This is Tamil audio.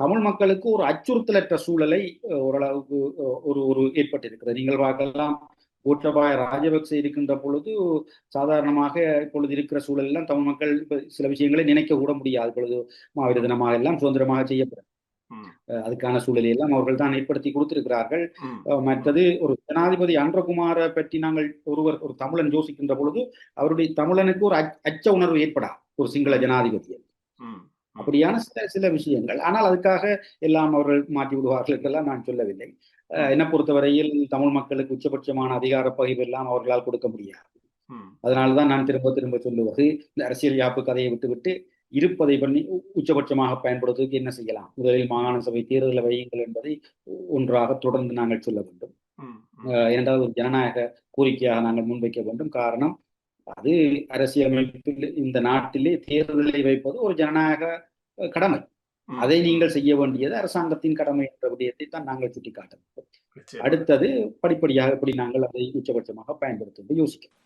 தமிழ் மக்களுக்கு ஒரு அச்சுறுத்தலற்ற சூழலை ஓரளவுக்கு ஒரு ஒரு ஏற்பட்டிருக்கிறது. நீங்கள் பார்க்கலாம், கோட்டபாய ராஜபக்சே இருக்கின்ற பொழுது சாதாரணமாக இப்பொழுது இருக்கிற சூழலெல்லாம் தமிழ் மக்கள் சில விஷயங்களை நினைக்க கூட முடியாது. இப்பொழுது மாவீர தினமாக எல்லாம் சுதந்திரமாக செய்யப்படும். அதுக்கான சூழலை எல்லாம் அவர்கள் தான் ஏற்படுத்தி கொடுத்திருக்கிறார்கள். மற்றது ஒரு ஜனாதிபதி அன்றகுமாரை பற்றி நாங்கள் ஒரு தமிழன் யோசிக்கின்ற பொழுது அவருடைய தமிழனுக்கு ஒரு அச்ச உணர்வு ஏற்படா ஒரு சிங்கள ஜனாதிபதி. அப்படியான சில விஷயங்கள். ஆனால் அதுக்காக எல்லாம் அவர்கள் மாற்றி விடுவார்கள் என்றெல்லாம் நான் சொல்லவில்லை. என்னை பொறுத்தவரையில் தமிழ் மக்களுக்கு உச்சபட்சமான அதிகார பகிர்வு எல்லாம் அவர்களால் கொடுக்க முடியாது. அதனால்தான் நான் திரும்ப திரும்ப சொல்லுவது, இந்த அரசியல் யாப்பு கதையை விட்டுவிட்டு இருப்பதை பண்ணி உச்சபட்சமாக பயன்படுத்துவதற்கு என்ன செய்யலாம், முதலில் மாகாண சபை தேர்தலை வையுங்கள் என்பதை ஒன்றாக தொடர்ந்து நாங்கள் சொல்ல வேண்டும். இரண்டாவது ஒரு ஜனநாயக கோரிக்கையாக நாங்கள் முன்வைக்க வேண்டும். காரணம், அது அரசியலமைப்பில் இந்த நாட்டிலே தேர்தலை வைப்பது ஒரு ஜனநாயக கடமை. அதை நீங்கள் செய்ய வேண்டியது அரசாங்கத்தின் கடமை என்ற விடயத்தை தான் நாங்கள் சுட்டிக்காட்ட வேண்டும். அடுத்தது படிப்படியாக எப்படி நாங்கள் அதை உச்சபட்சமாக பயன்படுத்த யோசிக்கிறோம்.